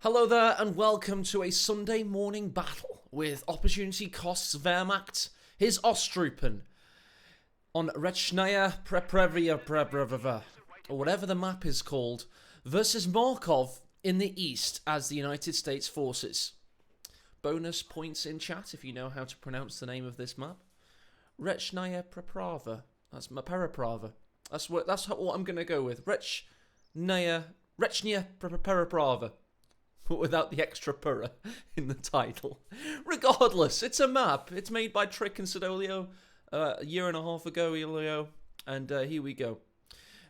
Hello there and welcome to a Sunday morning battle with Opportunity Costs Wehrmacht, his Ostrupen, on Rechnaya Preprevia, or whatever the map is called, versus Markov in the east as the United States forces. Bonus points in chat if you know how to pronounce the name of this map. Rechnaya Preprava. That's Periprava. That's what I'm going to go with. Rechnaya Periprava. But without the extra purra in the title. Regardless, it's a map. It's made by Trick and Sidolio a year and a half ago, and here we go.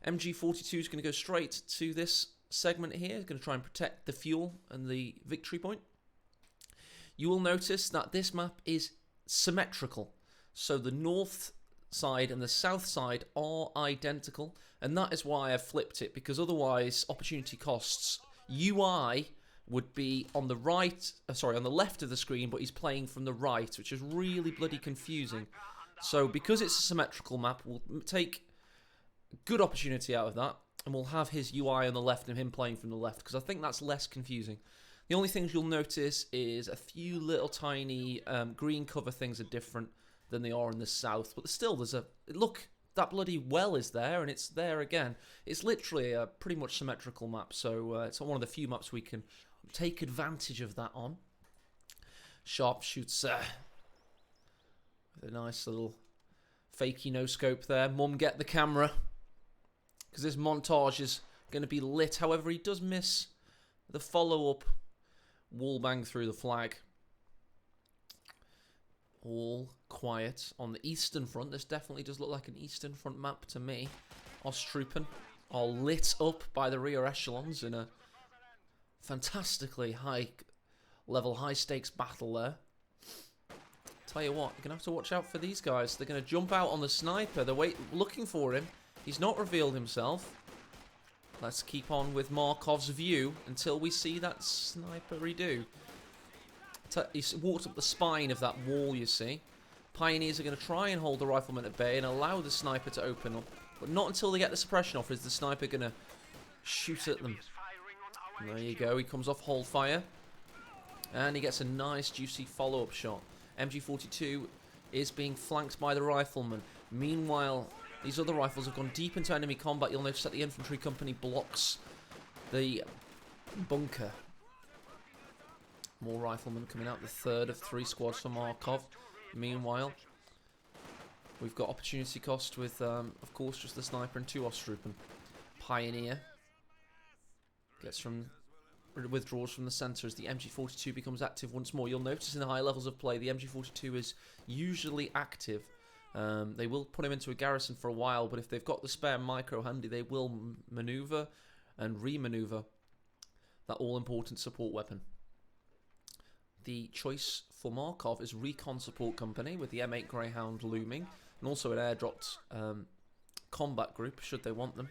MG42 is going to go straight to this segment here. It's going to try and protect the fuel and the victory point. You will notice that this map is symmetrical. So the north side and the south side are identical, and that is why I've flipped it, because otherwise opportunity costs UI would be on the right, on the left of the screen, but he's playing from the right, which is really bloody confusing. So because it's a symmetrical map, we'll take good opportunity out of that, and we'll have his UI on the left and him playing from the left, because I think that's less confusing. The only things you'll notice is a few little tiny green cover things are different than they are in the south, but still there's a look. That bloody well is there, and it's there again. It's literally a pretty much symmetrical map, so it's one of the few maps we can take advantage of that on. Sharpshooter with a nice little fakey no scope there. Mum, get the camera, because this montage is going to be lit. However, he does miss the follow-up wall bang through the flag. All quiet on the eastern front. This definitely does look like an eastern front map to me. Ostrupen are lit up by the rear echelons in a fantastically high stakes battle there. Tell you what, you're going to have to watch out for these guys. They're going to jump out on the sniper. They're looking for him. He's not revealed himself. Let's keep on with Markov's view until we see that sniper redo. He's walked up the spine of that wall, you see. Pioneers are going to try and hold the rifleman at bay and allow the sniper to open up. But not until they get the suppression off is the sniper going to shoot at them. And there you go, he comes off hold fire. And he gets a nice juicy follow-up shot. MG42 is being flanked by the rifleman. Meanwhile, these other rifles have gone deep into enemy combat. You'll notice that the infantry company blocks the bunker. More riflemen coming out, the third of 3 squads for Markov. Meanwhile, we've got opportunity cost with, of course, just the sniper and 2 Ostrupen. Pioneer withdraws from the centre as the MG42 becomes active once more. You'll notice in the high levels of play, the MG42 is usually active. They will put him into a garrison for a while, but if they've got the spare micro handy, they will manoeuvre and re-manoeuvre that all-important support weapon. The choice for Markov is Recon Support Company with the M8 Greyhound looming, and also an airdropped combat group should they want them.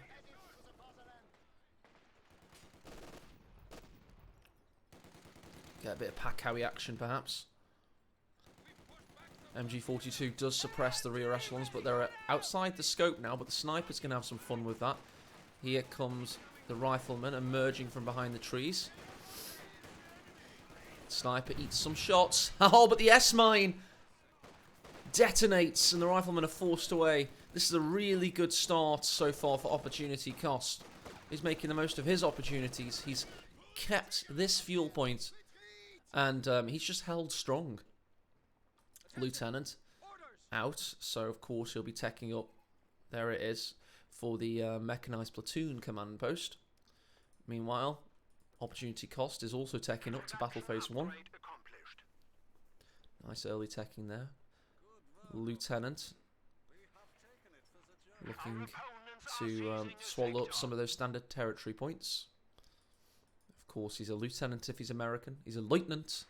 Get a bit of Pack-Howie action perhaps. MG42 does suppress the rear echelons, but they're outside the scope now, but the sniper's going to have some fun with that. Here comes the rifleman emerging from behind the trees. Sniper eats some shots. Oh, but the S-mine detonates and the riflemen are forced away. This is a really good start so far for opportunity cost. He's making the most of his opportunities. He's kept this fuel point and he's just held strong. Lieutenant out, so of course he'll be taking up, there it is, for the mechanized platoon command post. Meanwhile, opportunity cost is also taking up to battle phase 1. Nice early teching there. Lieutenant looking to swallow up some of those standard territory points. Of course, he's a lieutenant if he's American. He's a lieutenant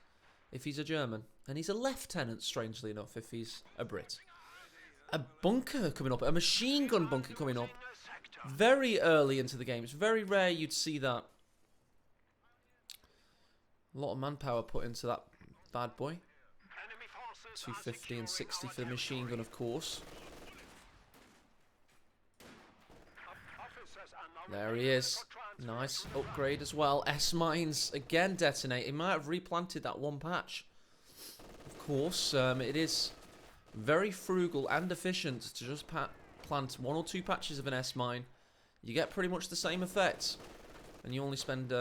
if he's a German. And he's a lieutenant, strangely enough, if he's a Brit. A bunker coming up. A machine gun bunker coming up. Very early into the game. It's very rare you'd see that. A lot of manpower put into that bad boy. 250 and 60 for the machine gun, of course. There he is. Nice upgrade as well. S-mines again detonate. He might have replanted that one patch. Of course, it is very frugal and efficient to just plant 1 or 2 patches of an S-mine. You get pretty much the same effect. And you only spend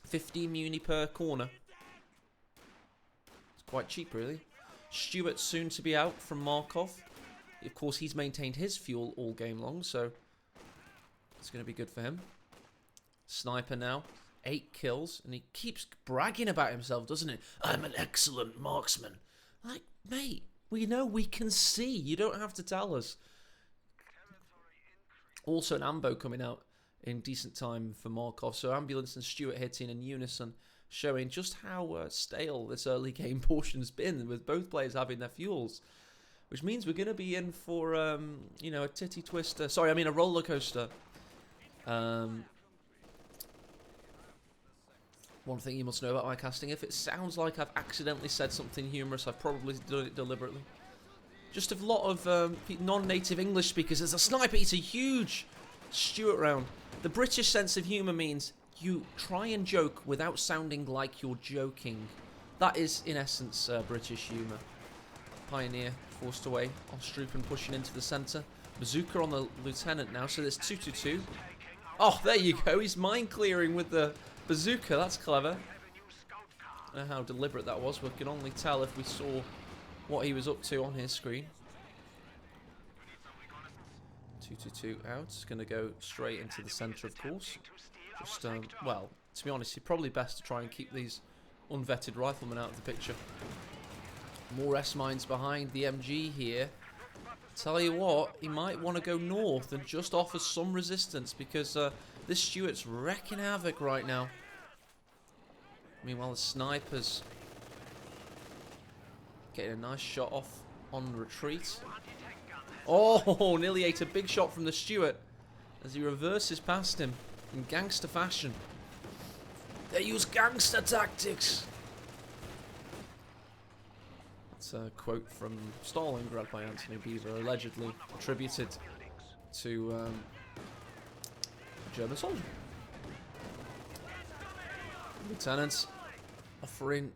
15 muni per corner. It's quite cheap, really. Stuart soon to be out from Markov. Of course, he's maintained his fuel all game long, so it's going to be good for him. Sniper now, 8 kills, and he keeps bragging about himself, doesn't he? I'm an excellent marksman. Like, mate, we know, we can see. You don't have to tell us. Also, an ambo coming out in decent time for Markov. So Ambulance and Stuart hitting in unison, showing just how stale this early game portion's been, with both players having their fuels. Which means we're going to be in for, you know, a titty twister. Sorry, I mean a roller coaster. One thing you must know about my casting: if it sounds like I've accidentally said something humorous, I've probably done it deliberately. Just a lot of non-native English speakers. There's a sniper. It's a huge Stuart round. The British sense of humour means you try and joke without sounding like you're joking. That is, in essence, British humour. Pioneer forced away. Ostrupen pushing into the centre. Bazooka on the lieutenant now, so there's 2-2-2. Oh, there you go. He's mine clearing with the bazooka. That's clever. I don't know how deliberate that was. We can only tell if we saw what he was up to on his screen. 2-2-2 out. It's going to go straight into the centre, of course. Just, well, to be honest, it's probably best to try and keep these unvetted riflemen out of the picture. More S-mines behind the MG here. Tell you what, he might want to go north and just offer some resistance, because this Stuart's wrecking havoc right now. Meanwhile, the snipers getting a nice shot off on retreat. Oh, nearly ate a big shot from the Stuart as he reverses past him in gangster fashion. They use gangster tactics. That's a quote from Stalingrad by Anthony Beaver, allegedly attributed to a German soldier. Lieutenants offering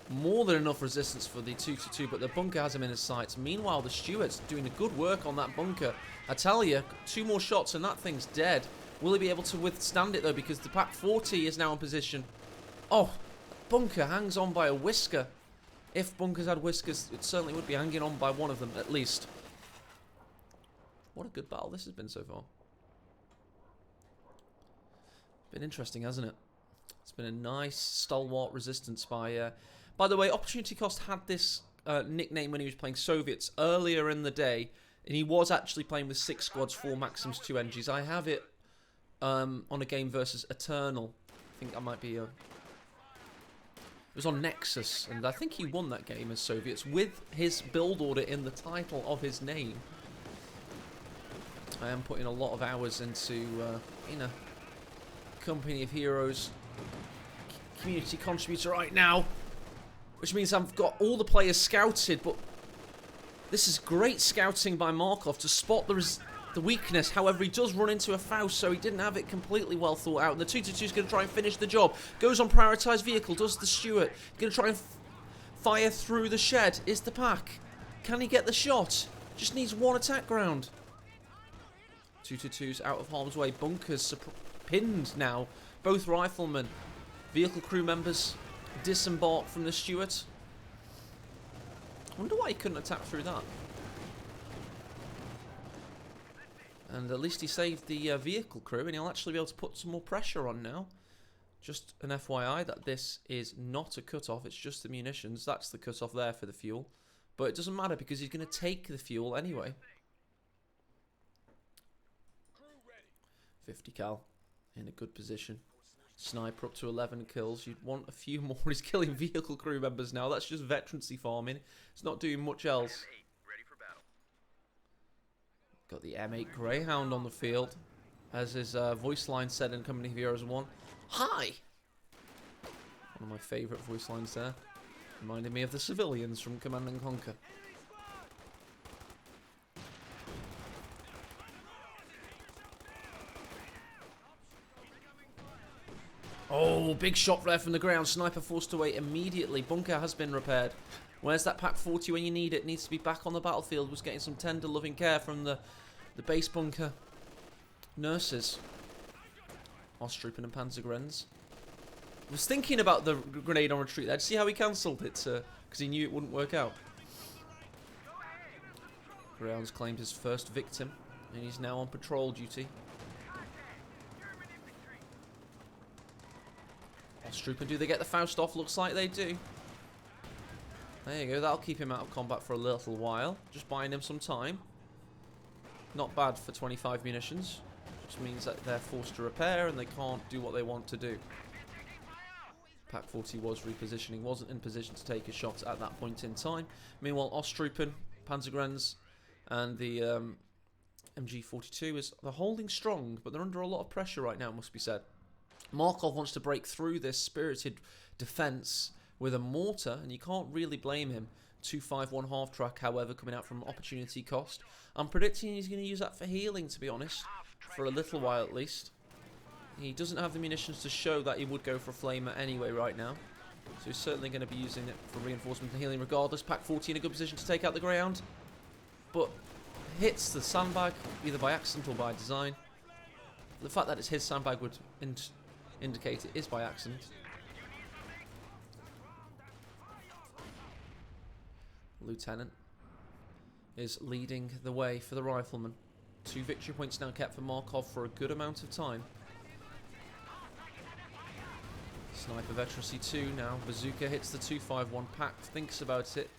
more than enough resistance for the 2-2, but the bunker has him in his sights. Meanwhile, the Stuart's doing a good work on that bunker. I tell you, 2 more shots and that thing's dead. Will he be able to withstand it, though, because the Pack 40 is now in position. Oh, bunker hangs on by a whisker. If bunkers had whiskers, it certainly would be hanging on by one of them, at least. What a good battle this has been so far. Been interesting, hasn't it? It's been a nice, stalwart resistance by the way, Opportunity Cost had this nickname when he was playing Soviets earlier in the day, and he was actually playing with 6 squads, 4 Maxims, 2 NGs. I have it on a game versus Eternal. I think that might be it was on Nexus, and I think he won that game as Soviets with his build order in the title of his name. I am putting a lot of hours into, you know, Company of Heroes community contributor right now, which means I've got all the players scouted, but this is great scouting by Markov to spot the weakness. However, he does run into a Faust, so he didn't have it completely well thought out. And the 2-2-2 is going to try and finish the job. Goes on prioritised vehicle, does the Stuart. Going to try and fire through the shed. Is the Pack. Can he get the shot? Just needs 1 attack ground. 2-2-2's out of harm's way. Bunkers pinned now. Both riflemen. Vehicle crew members disembarked from the Stuart. I wonder why he couldn't attack through that. And at least he saved the vehicle crew, and he'll actually be able to put some more pressure on now. Just an FYI that this is not a cut-off, it's just the munitions. That's the cut-off there for the fuel. But it doesn't matter because he's going to take the fuel anyway. 50 cal in a good position. Sniper up to 11 kills. You'd want a few more. He's killing vehicle crew members now. That's just veterancy farming. It's not doing much else. Got the M8 Greyhound on the field, as his voice line said in Company of Heroes 1. Hi! One of my favourite voice lines there. Reminding me of the civilians from Command and Conquer. Oh, big shot there from the ground. Sniper forced away immediately. Bunker has been repaired. Where's that Pack 40 when you need it? Needs to be back on the battlefield. Was getting some tender loving care from the base bunker nurses. Ostroupen and Panzergrenz. Was thinking about the grenade on retreat there. Did you see how he cancelled it? Because he knew it wouldn't work out. Grounds claimed his first victim, and he's now on patrol duty. Ostroupen, do they get the Faust off? Looks like they do. There you go, that'll keep him out of combat for a little while. Just buying him some time. Not bad for 25 munitions. Just means that they're forced to repair and they can't do what they want to do. Pack 40 was repositioning, wasn't in position to take a shot at that point in time. Meanwhile, Ostroupen, Panzergrenz, and the MG42 they're holding strong, but they're under a lot of pressure right now, must be said. Markov wants to break through this spirited defence with a mortar, and you can't really blame him. 251 half track, however, coming out from opportunity cost. I'm predicting he's going to use that for healing, to be honest, for a little while at least. He doesn't have the munitions to show that he would go for a flamer anyway right now. So he's certainly going to be using it for reinforcement and healing regardless. Pack 40 in a good position to take out the Greyhound, but hits the sandbag either by accident or by design. The fact that it's his sandbag would indicate it is by accident. Lieutenant is leading the way for the rifleman. 2 victory points now kept for Markov for a good amount of time. Sniper Veterancy 2 now. Bazooka hits the 251. Pack thinks about it.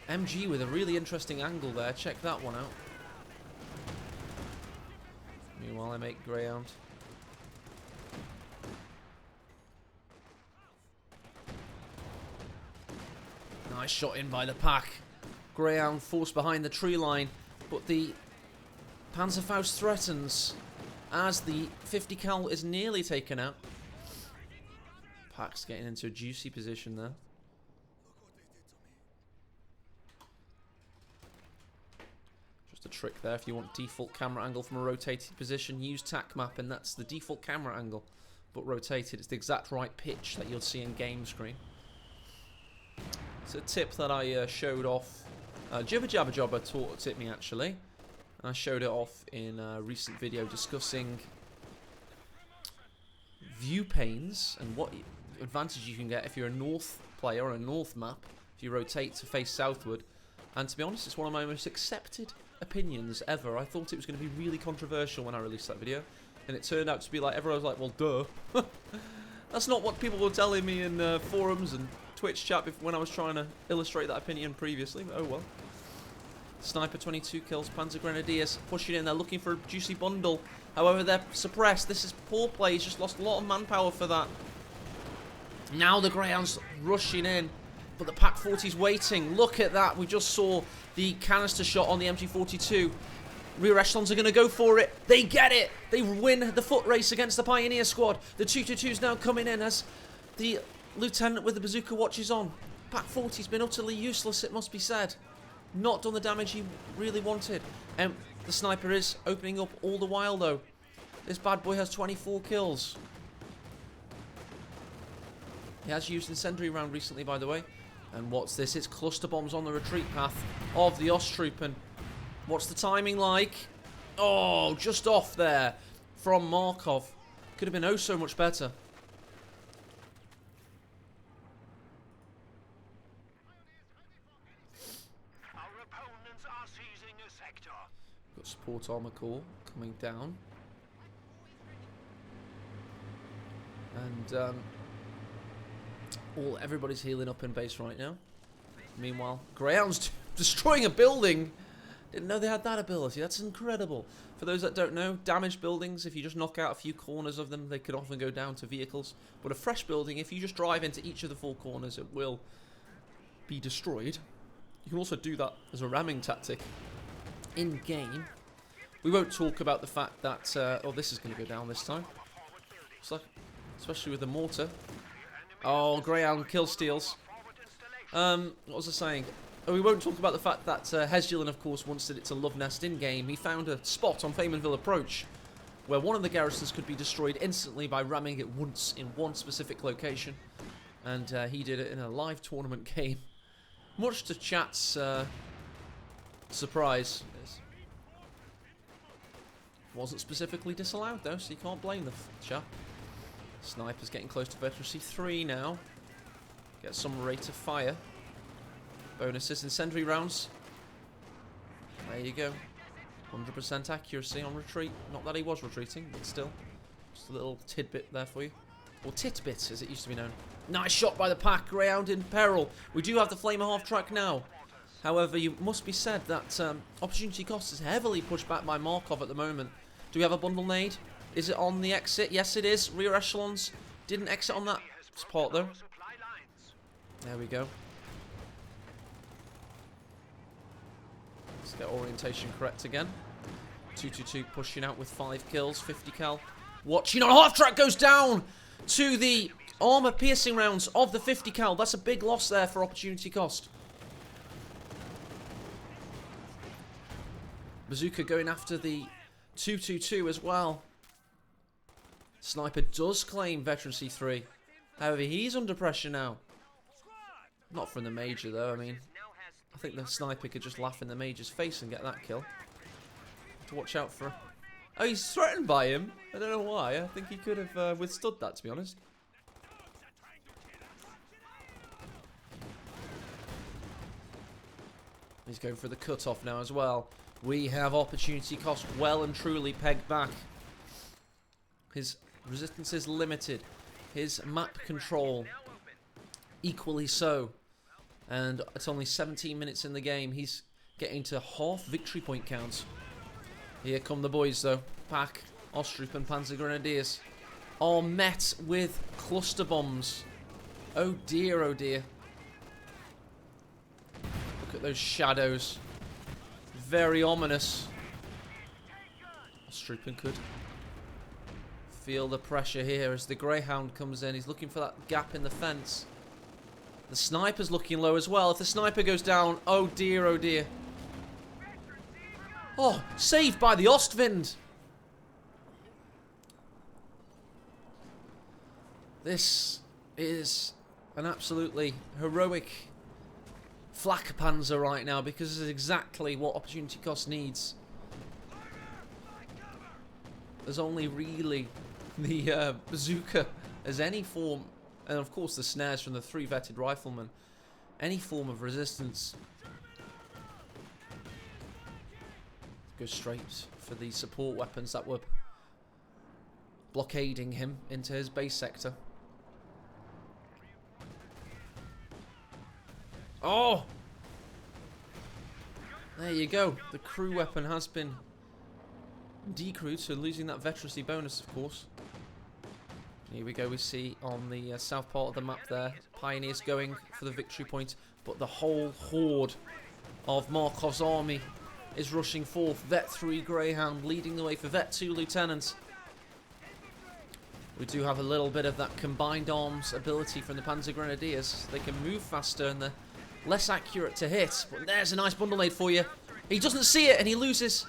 MG with a really interesting angle there. Check that one out. Meanwhile, I make Greyhound. Nice shot in by the Pack. Greyhound forced behind the tree line, but the Panzerfaust threatens as the 50 cal is nearly taken out. Pack's getting into a juicy position there. Just a trick there. If you want default camera angle from a rotated position, use tac map, and that's the default camera angle, but rotated. It's the exact right pitch that you'll see in game screen. It's a tip that I showed off. Jibber Jabber Jobber tipped me actually. I showed it off in a recent video discussing view panes and what advantage you can get if you're a north player on a north map, if you rotate to face southward. And to be honest, it's one of my most accepted opinions ever. I thought it was going to be really controversial when I released that video, and it turned out to be like, everyone was like, well, duh. That's not what people were telling me in forums and Twitch chat when I was trying to illustrate that opinion previously, but oh well. Sniper 22 kills, Panzer Grenadiers pushing in, they're looking for a juicy bundle. However, they're suppressed. This is poor play, he's just lost a lot of manpower for that. Now the Greyhound's rushing in, but the Pack 40's waiting. Look at that, we just saw the canister shot on the MG42. Rear echelons are going to go for it. They get it. They win the foot race against the Pioneer squad. The 222's now coming in as the Lieutenant with the bazooka watches on. Pack 40's been utterly useless, it must be said. Not done the damage he really wanted. The sniper is opening up all the while though. This bad boy has 24 kills. He has used incendiary round recently, by the way. And what's this? It's cluster bombs on the retreat path of the Ostroupen. What's the timing like? Oh, just off there from Markov. Could have been oh so much better. Our opponents are seizing a sector. Got support armor core coming down. And everybody's healing up in base right now. Meanwhile, Greyhound's destroying a building. Didn't know they had that ability. That's incredible. For those that don't know, damaged buildings, if you just knock out a few corners of them, they can often go down to vehicles. But a fresh building, if you just drive into each of the 4 corners, it will be destroyed. You can also do that as a ramming tactic in-game. We won't talk about the fact that... oh, this is going to go down this time. It's like, especially with the mortar. Oh, Greyhound kill steals. What was I saying? We won't talk about the fact that Hesdulin, of course, once did it to Love Nest in-game. He found a spot on Faymanville Approach where one of the garrisons could be destroyed instantly by ramming it once in one specific location. And he did it in a live tournament game. Much to chat's surprise. Wasn't specifically disallowed though, so you can't blame the chap. Sniper's getting close to veterancy 3 now. Get some rate of fire. Bonuses, incendiary rounds. There you go. 100% accuracy on retreat. Not that he was retreating, but still. Just a little tidbit there for you. Or titbit, as it used to be known. Nice shot by the pack. Greyhound in peril. We do have the Flamer half-track now. However, you must be said that opportunity cost is heavily pushed back by Markov at the moment. Do we have a bundle nade? Is it on the exit? Yes, it is. Rear echelons. Didn't exit on that spot, though. There we go. Let's get orientation correct again. 222 pushing out with 5 kills, 50 cal. Watching on half-track goes down to the armor-piercing rounds of the 50 cal. That's a big loss there for opportunity cost. Bazooka going after the 222 as well. Sniper does claim veterancy 3. However, he's under pressure now. Not from the Major though, I mean. I think the Sniper could just laugh in the Major's face and get that kill. To watch out for... Oh, he's threatened by him. I don't know why. I think he could have withstood that, to be honest. He's going for the cut-off now as well. We have opportunity cost well and truly pegged back. His resistance is limited. His map control equally so. And it's only 17 minutes in the game. He's getting to half victory point counts. Here come the boys though. Pack, Ostrup and Panzer Grenadiers are met with cluster bombs. Oh dear, oh dear. Look at those shadows. Very ominous. Ostrup could feel the pressure here as the Greyhound comes in. He's looking for that gap in the fence. The Sniper's looking low as well. If the Sniper goes down, oh dear, oh dear. Oh, saved by the Ostwind. This is an absolutely heroic flak panzer right now because this is exactly what opportunity cost needs. There's only really the bazooka as any form, and of course the snares from the 3 vetted riflemen, any form of resistance. Go straight for the support weapons that were blockading him into his base sector. Oh! There you go. The crew weapon has been decrewed, so losing that veterancy bonus, of course. Here we go. We see on the south part of the map there, Pioneers going for the victory point, but the whole horde of Markov's army is rushing forth. Vet 3 Greyhound leading the way for Vet 2 Lieutenant. We do have a little bit of that combined arms ability from the Panzer Grenadiers. They can move faster and they're less accurate to hit. But there's a nice bundle nade for you. He doesn't see it and he loses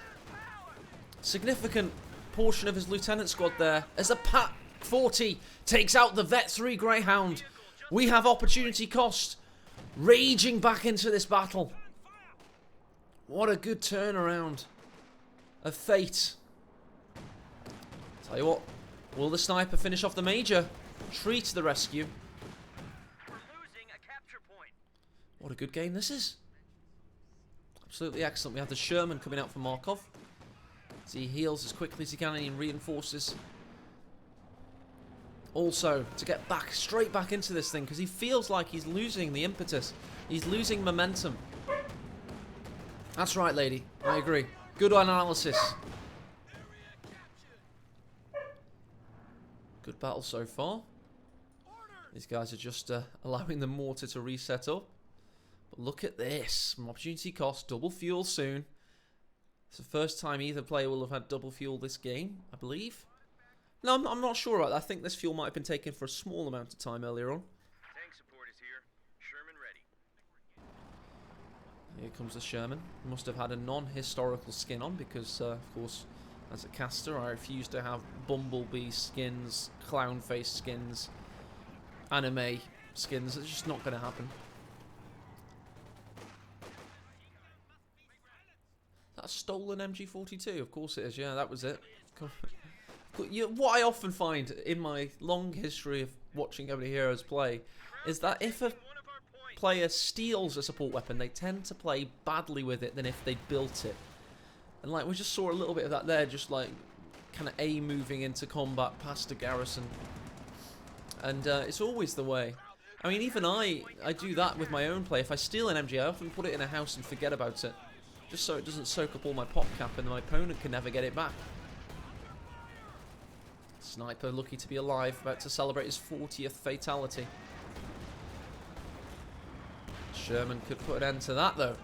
significant portion of his lieutenant squad there as a Pat 40 takes out the Vet 3 Greyhound. We have opportunity cost raging back into this battle. What a good turnaround of fate. Tell you what, will the Sniper finish off the Major? Tree to the rescue. We're losing a capture point. What a good game this is. Absolutely excellent. We have the Sherman coming out for Markov. As he heals as quickly as he can and he reinforces. Also, to get back, straight back into this thing, because he feels like he's losing the impetus. He's losing momentum. That's right, lady. I agree. Good analysis. Good battle so far. These guys are just allowing the mortar to reset up. But look at this. Opportunity cost, double fuel soon. It's the first time either player will have had double fuel this game, I believe. No, I'm not sure about that. I think this fuel might have been taken for a small amount of time earlier on. Tank support is here. Sherman ready. Here comes the Sherman. Must have had a non-historical skin on because, of course, as a caster. I refuse to have bumblebee skins, clown face skins, anime skins. It's just not going to happen. That's stolen MG42. Of course it is. Yeah, that was it. What I often find in my long history of watching Everyday Heroes play is that if a player steals a support weapon, they tend to play badly with it than if they built it. And like we just saw a little bit of that there, just like kind of A moving into combat past a garrison. And it's always the way. I mean, even I do that with my own play. If I steal an MG, I often put it in a house and forget about it, just so it doesn't soak up all my pop cap and my opponent can never get it back. Sniper lucky to be alive, about to celebrate his 40th fatality. Sherman could put an end to that though.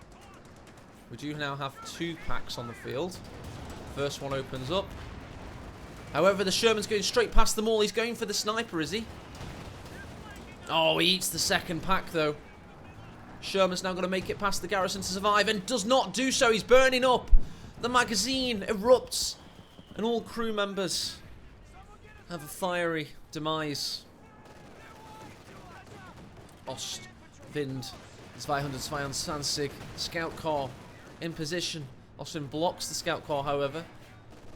We do now have 2 packs on the field. First one opens up. However, the Sherman's going straight past them all. He's going for the sniper, is he? Oh, he eats the second pack though. Sherman's now going to make it past the garrison to survive and does not do so. He's burning up. The magazine erupts and all crew members have a fiery demise. Ostwind, 222 scout car in position. Ostwind blocks the scout car, however,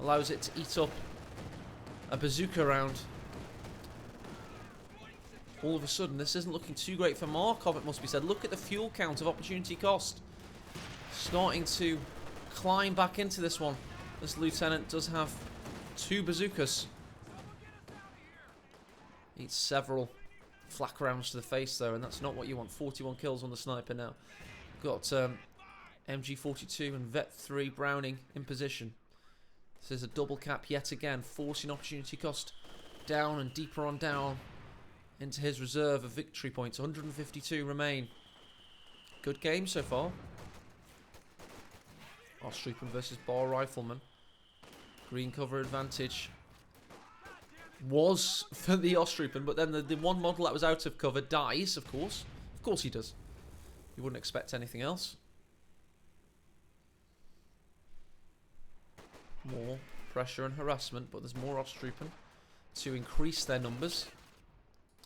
allows it to eat up a bazooka round. All of a sudden, this isn't looking too great for Markov, it must be said. Look at the fuel count of opportunity cost. Starting to climb back into this one. This lieutenant does have 2 bazookas. Eats several flak rounds to the face though, and that's not what you want. 41 kills on the sniper now. Got MG42 and Vet 3 Browning in position. This is a double cap yet again, forcing opportunity cost down and deeper on down into his reserve of victory points. 152 remain. Good game so far. Ostroupen versus Bar Rifleman. Green cover advantage was for the Ostroupen, but then the one model that was out of cover dies, of course. Of course he does. You wouldn't expect anything else. More pressure and harassment, but there's more Ostroupen to increase their numbers.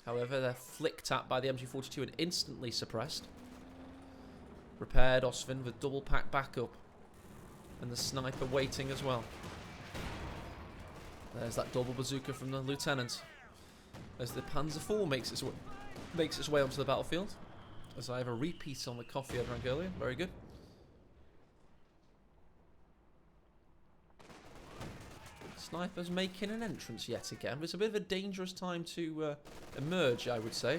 However, they're flicked at by the MG42 and instantly suppressed. Repaired Ostwind with double pack backup. And the sniper waiting as well. There's that double bazooka from the lieutenant. As the Panzer IV makes its way onto the battlefield. As I have a repeat on the coffee I drank earlier. Very good. Sniper's making an entrance yet again. It's a bit of a dangerous time to emerge, I would say.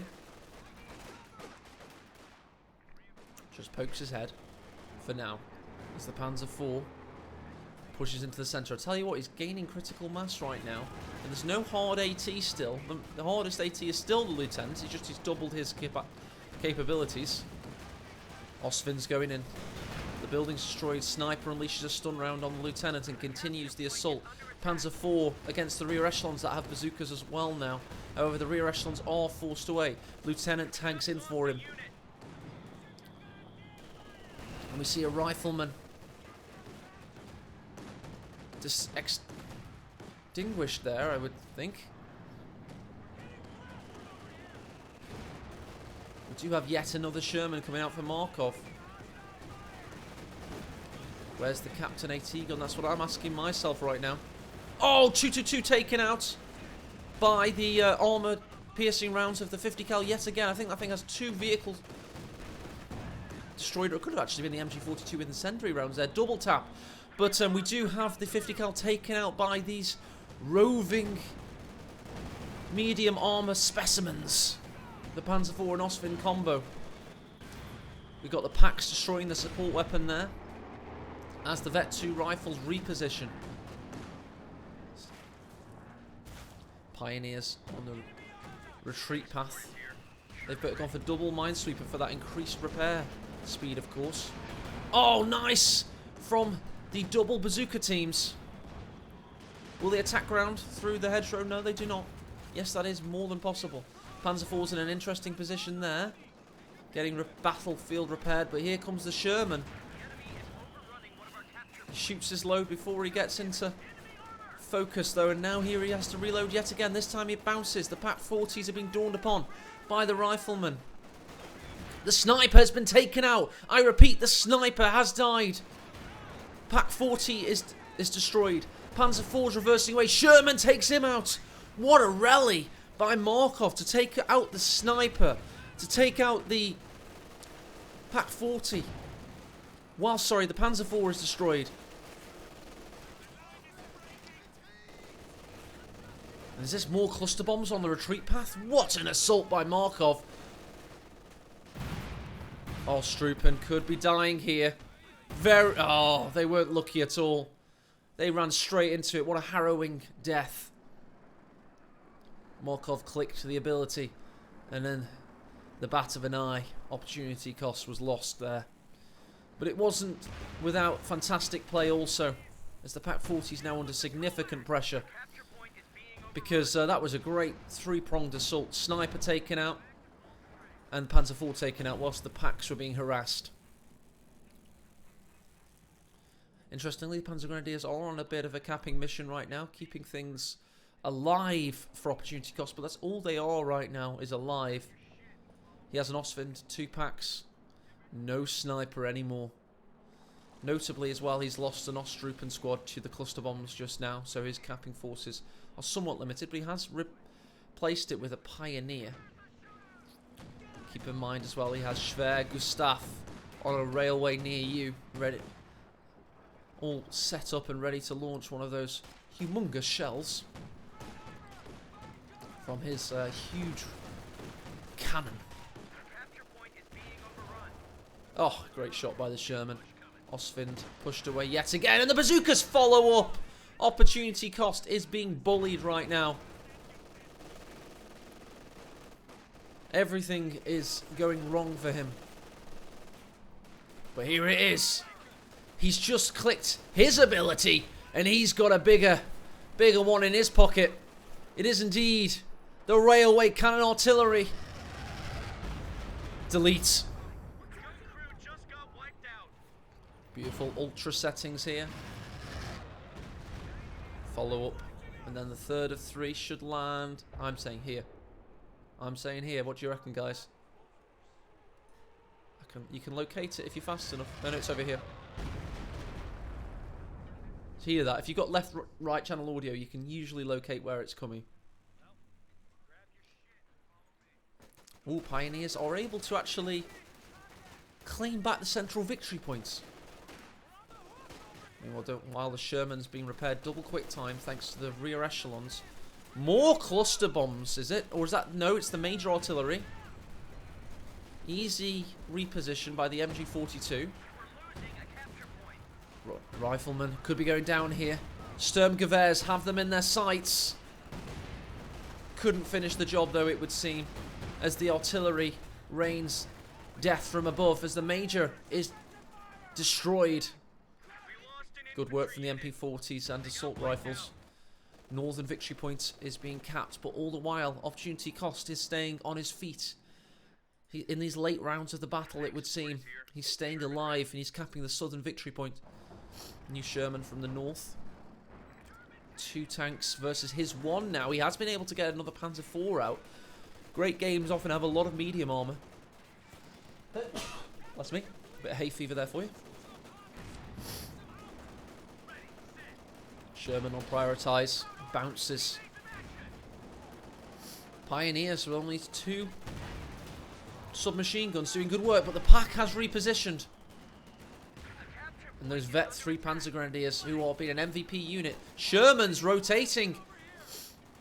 Just pokes his head for now. As the Panzer IV pushes into the centre. I tell you what, he's gaining critical mass right now. And there's no hard AT still. The hardest AT is still the lieutenant. He's doubled his capabilities. Ostwind's going in. The building's destroyed. Sniper unleashes a stun round on the lieutenant and continues the assault. Panzer IV against the rear echelons that have bazookas as well now. However, the rear echelons are forced away. Lieutenant tanks in for him. And we see a rifleman extinguished there, I would think. We do have yet another Sherman coming out for Markov. Where's the Captain AT gun? That's what I'm asking myself right now. Oh, 222 taken out by the armor piercing rounds of the 50 cal yet again. I think that thing has 2 vehicles destroyed. Or it could have actually been the MG42 with incendiary rounds there. Double tap. But we do have the 50 cal taken out by these roving medium armor specimens. The Panzer IV and Ostwind combo. We've got the packs destroying the support weapon there. As the Vet 2 rifles reposition. Pioneers on the retreat path. They've gone for double minesweeper for that increased repair speed, of course. Oh, nice! From the double bazooka teams. Will they attack round through the hedgerow? No, they do not. Yes, that is more than possible. Panzer IV's in an interesting position there. Getting battlefield repaired, but here comes the Sherman. He shoots his load before he gets into focus though, and now here he has to reload yet again. This time it bounces. The Pack 40s are being dawned upon by the rifleman. The sniper has been taken out. I repeat, the sniper has died. Pack 40 is destroyed. Panzer IV's reversing away. Sherman takes him out. What a rally by Markov to take out the sniper, to take out the Pack 40. Well, sorry, the Panzer IV is destroyed. And is this more cluster bombs on the retreat path? What an assault by Markov. Oh, Strupen could be dying here. Oh, they weren't lucky at all. They ran straight into it. What a harrowing death. Markov clicked the ability, and then the bat of an eye. Opportunity cost was lost there. But it wasn't without fantastic play also, as the Pack 40 is now under significant pressure. Because that was a great three-pronged assault. Sniper taken out, and Panzer IV taken out whilst the Packs were being harassed. Interestingly, the Panzer Grenadiers are on a bit of a capping mission right now, keeping things alive for opportunity cost, but that's all they are right now, is alive. He has an Ostwind, 2 Packs, no sniper anymore. Notably as well, he's lost an Ostrupen squad to the cluster bombs just now, so his capping forces are somewhat limited, but he has replaced it with a Pioneer. Keep in mind as well, he has Schwer Gustav on a railway near you, ready, all set up and ready to launch one of those humongous shells from his huge cannon. Oh, great shot by the Sherman. Ostwind pushed away yet again, and the bazookas follow up. Opportunity cost is being bullied right now. Everything is going wrong for him. But here it is. He's just clicked his ability, and he's got a bigger one in his pocket. It is indeed the railway cannon artillery. Delete. Beautiful ultra settings here. Follow up. And then the third of 3 should land. I'm saying here. I'm saying here. What do you reckon, guys? You can locate it if you're fast enough. No, it's over here. So hear that. If you've got left, right channel audio, you can usually locate where it's coming. Ooh, Pioneers are able to actually claim back the central victory points. While the Sherman's being repaired double quick time thanks to the rear echelons. More cluster bombs, is it? Or is that... No, it's the major artillery. Easy reposition by the MG42. Rifleman could be going down here. Sturmgewehrs have them in their sights. Couldn't finish the job though, it would seem, as the artillery rains death from above as the major is destroyed. Good work from the MP40s and assault rifles. Northern victory point is being capped, but all the while, opportunity cost is staying on his feet. In these late rounds of the battle, it would seem, he's staying alive and he's capping the southern victory point. New Sherman from the north. 2 tanks versus his 1 now. He has been able to get another Panzer IV out. Great games often have a lot of medium armour. That's me. A bit of hay fever there for you. Sherman will prioritise. Bounces. Pioneers with only 2 submachine guns doing good work, but the pack has repositioned. And those Vet 3 Panzer Grenadiers who are being an MVP unit. Sherman's rotating.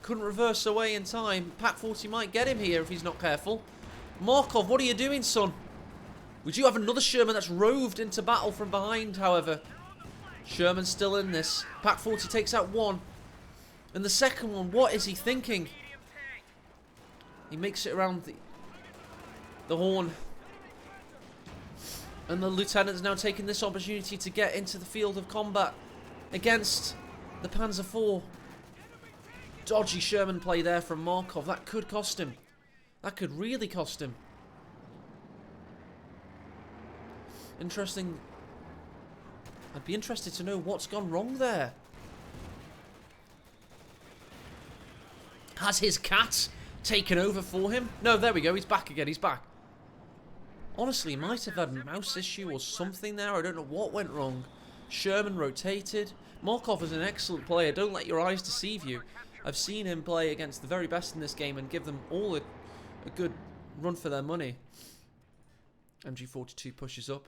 Couldn't reverse away in time. Pack 40 might get him here if he's not careful. Markov, what are you doing, son? We do have another Sherman that's roved into battle from behind, however. Sherman's still in this. Pack 40 takes out 1. And the second one, what is he thinking? He makes it around the horn. And the lieutenant's now taking this opportunity to get into the field of combat against the Panzer IV. Dodgy Sherman play there from Markov. That could cost him. That could really cost him. Interesting. I'd be interested to know what's gone wrong there. Has his cat taken over for him? No, there we go. He's back again. He's back. Honestly, he might have had a mouse issue or something there. I don't know what went wrong. Sherman rotated. Markov is an excellent player. Don't let your eyes deceive you. I've seen him play against the very best in this game and give them all a good run for their money. MG42 pushes up.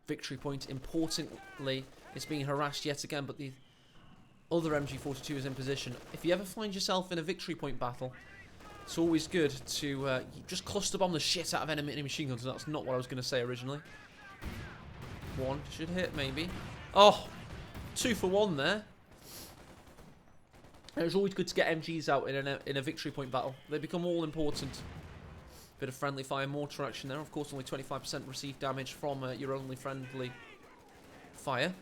Victory point, importantly, is being harassed yet again, but the other MG42 is in position. If you ever find yourself in a victory point battle, it's always good to just cluster bomb the shit out of enemy machine guns. That's not what I was going to say originally. One should hit, maybe. Oh, 2 for 1 there. And it's always good to get MGs out in a victory point battle. They become all important. Bit of friendly fire mortar action there. Of course, only 25% received damage from your only friendly fire.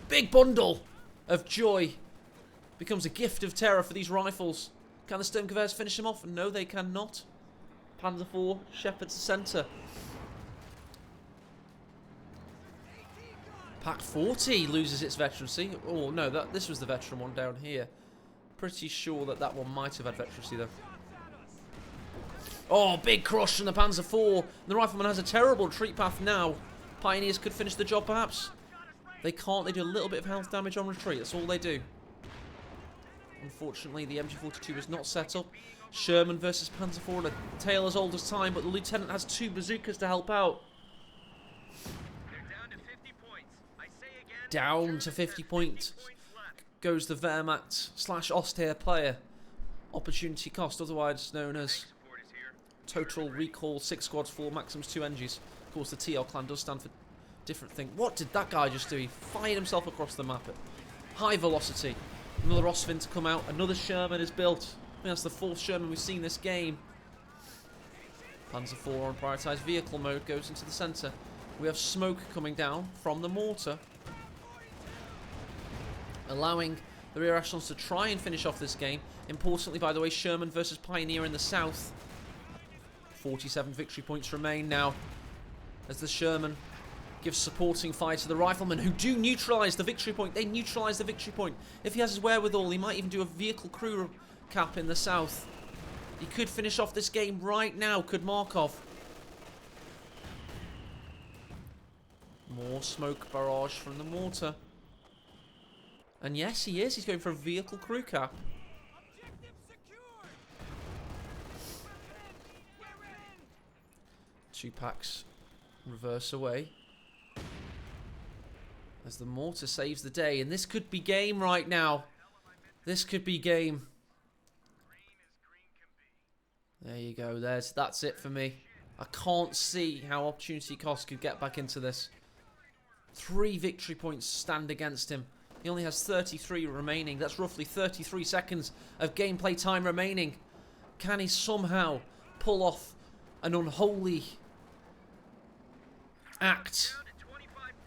Big bundle of joy becomes a gift of terror for these rifles. Can the Sturmgewehrs finish him off? No, they cannot. Panzer IV, Shepherd's centre. Pack 40 loses its veterancy. Oh, no, this was the veteran one down here. Pretty sure that one might have had veterancy, though. Oh, big crush from the Panzer IV. The Rifleman has a terrible retreat path now. Pioneers could finish the job, perhaps. They can't. They do a little bit of health damage on retreat. That's all they do. Unfortunately, the MG42 is not set up. Sherman versus Panzer IV, a tale as old as time, but the Lieutenant has 2 bazookas to help out. Down to 50 points. I say again, Down to 50 points goes the Wehrmacht / Oster player. Opportunity cost, otherwise known as total recall, 6 squads, 4 maxims, 2 NGs. Of course, the TL clan does stand for different thing. What did that guy just do? He fired himself across the map at high velocity. Another Ostwind to come out. Another Sherman is built. I think that's the 4th Sherman we've seen this game. Panzer IV on prioritised vehicle mode goes into the centre. We have smoke coming down from the mortar, allowing the rear echelons to try and finish off this game. Importantly, by the way, Sherman versus Pioneer in the south. 47 victory points remain now as the Sherman gives supporting fire to the Riflemen, who do neutralise the victory point. They neutralise the victory point. If he has his wherewithal, he might even do a vehicle crew cap in the south. He could finish off this game right now, could Markov. More smoke barrage from the mortar. And yes, he is. He's going for a vehicle crew cap. 2 packs reverse away as the mortar saves the day, and this could be game right now. This could be game. There you go. That's it for me. I can't see how opportunity cost could get back into this. 3 victory points stand against him. He only has 33 remaining. That's roughly 33 seconds of gameplay time remaining. Can he somehow pull off an unholy act?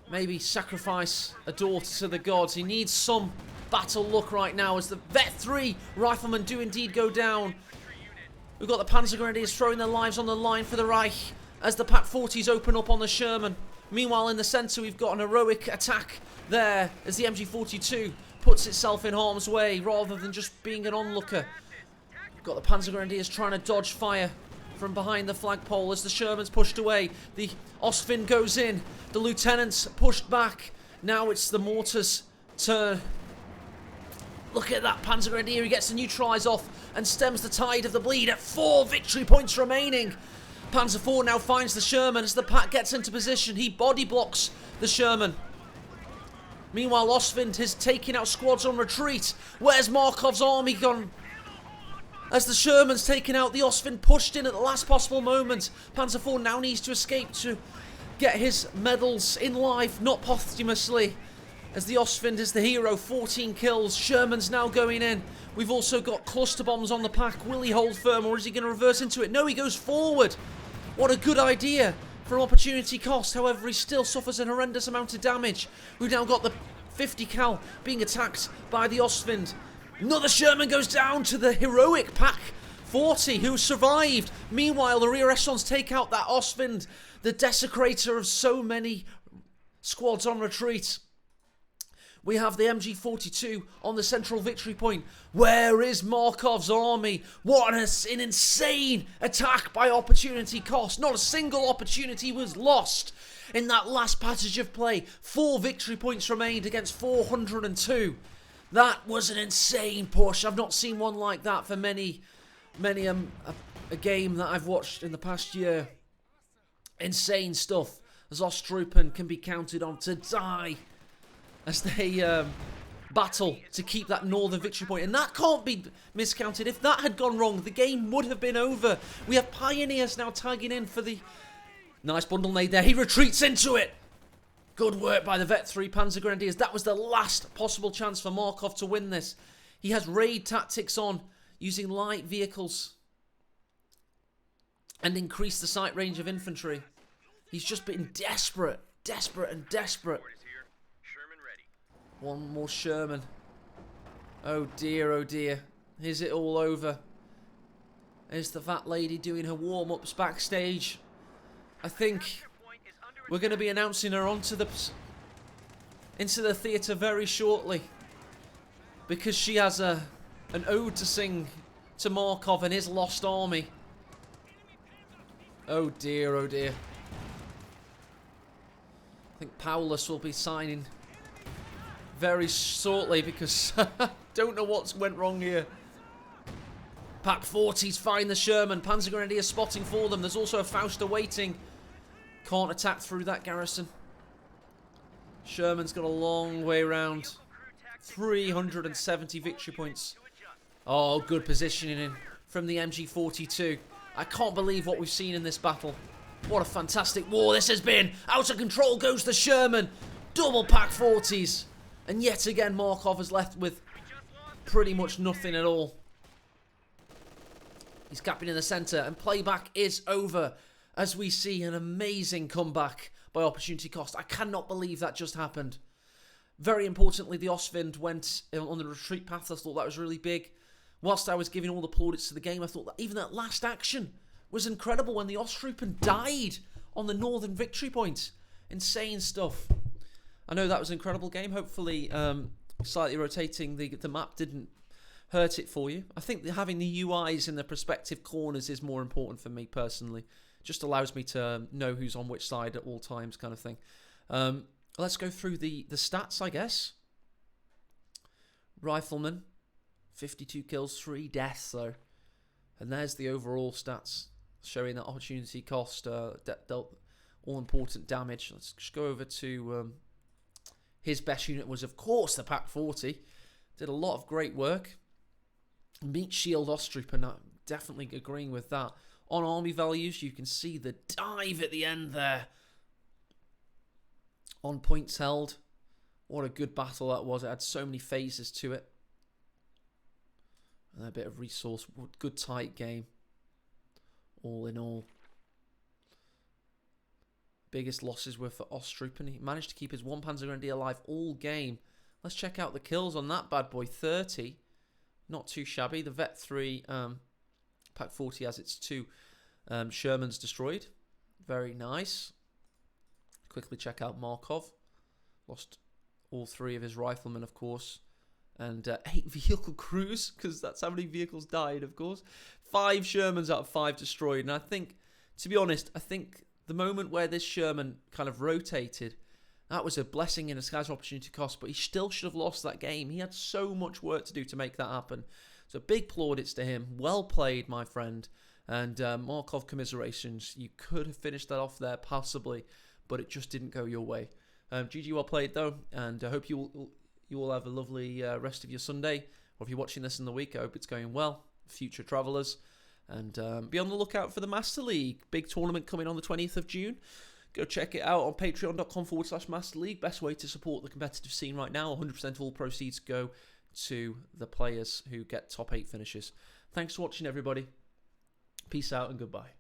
Maybe sacrifice a daughter to the gods. He needs some battle luck right now as the Vet 3 Riflemen do indeed go down. We've got the Panzer Grenadiers throwing their lives on the line for the Reich as the Pack 40s open up on the Sherman. Meanwhile, in the centre, we've got an heroic attack there as the MG42 puts itself in harm's way rather than just being an onlooker. We've got the Panzer Grenadiers trying to dodge fire from behind the flagpole as the Sherman's pushed away. The Ostwind goes in. The Lieutenant's pushed back. Now it's the mortar's turn. Look at that Panzer Grenadier. He gets to neutralise off and stems the tide of the bleed at 4 victory points remaining. Panzer IV now finds the Sherman as the pack gets into position. He body blocks the Sherman. Meanwhile, Ostwind is taking out squads on retreat. Where's Markov's army gone? As the Sherman's taken out, the Ostwind pushed in at the last possible moment. Panzer IV now needs to escape to get his medals in life, not posthumously. As the Ostwind is the hero, 14 kills. Sherman's now going in. We've also got cluster bombs on the pack. Will he hold firm or is he going to reverse into it? No, he goes forward. What a good idea for an opportunity cost. However, he still suffers an horrendous amount of damage. We've now got the 50 cal being attacked by the Ostwind. Another Sherman goes down to the heroic Pack 40 who survived. Meanwhile, the rear echelons take out that Ostwind, the desecrator of so many squads on retreat. We have the MG42 on the central victory point. Where is Markov's army? What an insane attack by opportunity cost. Not a single opportunity was lost in that last passage of play. 4 victory points remained against 402. That was an insane push. I've not seen one like that for many a game that I've watched in the past year. Insane stuff. As Ostrupen can be counted on to die as they battle to keep that northern victory point. And that can't be miscounted. If that had gone wrong, the game would have been over. We have Pioneers now tagging in for the... Nice bundle nade there. He retreats into it. Good work by the Vet 3 Panzer Grenadiers. That was the last possible chance for Markov to win this. He has raid tactics on, using light vehicles and increase the sight range of infantry. He's just been desperate. One more Sherman. Oh dear, oh dear. Is it all over? Is the fat lady doing her warm-ups backstage? I think we're going to be announcing her into the theatre very shortly, because she has an ode to sing to Markov and his lost army. Oh dear, oh dear. I think Paulus will be signing very shortly, because don't know what's went wrong here. Pack 40s find the Sherman. Panzer Grenadiers spotting for them. There's also a Fausta waiting. Can't attack through that garrison. Sherman's got a long way round. 370 victory points. Oh, good positioning from the MG42. I can't believe what we've seen in this battle. What a fantastic war this has been. Out of control goes the Sherman. Double pack 40s. And yet again, Markov is left with pretty much nothing at all. He's capping in the centre, and playback is over as we see an amazing comeback by opportunity cost. I cannot believe that just happened. Very importantly, the Ostwind went on the retreat path. I thought that was really big. Whilst I was giving all the plaudits to the game, I thought that even that last action was incredible when the Ostrupen died on the northern victory point. Insane stuff. I know that was an incredible game. Hopefully, slightly rotating the map didn't hurt it for you. I think that having the UIs in the perspective corners is more important for me personally. Just allows me to know who's on which side at all times, kind of thing. Let's go through the stats, I guess. Rifleman, 52 kills, 3 deaths though. And there's the overall stats, showing that opportunity cost dealt all important damage. Let's just go over to his best unit was, of course, the Pack 40. Did a lot of great work. Meat Shield Ostrupen, definitely agreeing with that. On army values, you can see the dive at the end there. On points held. What a good battle that was. It had so many phases to it. And a bit of resource. Good tight game. All in all. Biggest losses were for Ostrupen. He managed to keep his 1 Panzer Grenadier alive all game. Let's check out the kills on that bad boy. 30. Not too shabby. The Vet 3 Pack 40 has its 2 Shermans destroyed. Very nice. Quickly check out Markov. Lost all 3 of his riflemen, of course. And 8 vehicle crews, because that's how many vehicles died, of course. 5 Shermans out of 5 destroyed. And I think, to be honest, I think the moment where this Sherman kind of rotated, that was a blessing in disguise opportunity cost, but he still should have lost that game. He had so much work to do to make that happen. So big plaudits to him. Well played, my friend. And Markov commiserations. You could have finished that off there, possibly, but it just didn't go your way. GG, well played, though, and I hope you all have a lovely rest of your Sunday. Or if you're watching this in the week, I hope it's going well. Future travellers. And be on the lookout for the Master League. Big tournament coming on the 20th of June. Go check it out on patreon.com/Master League. Best way to support the competitive scene right now. 100% of all proceeds go to the players who get top 8 finishes. Thanks for watching, everybody. Peace out and goodbye.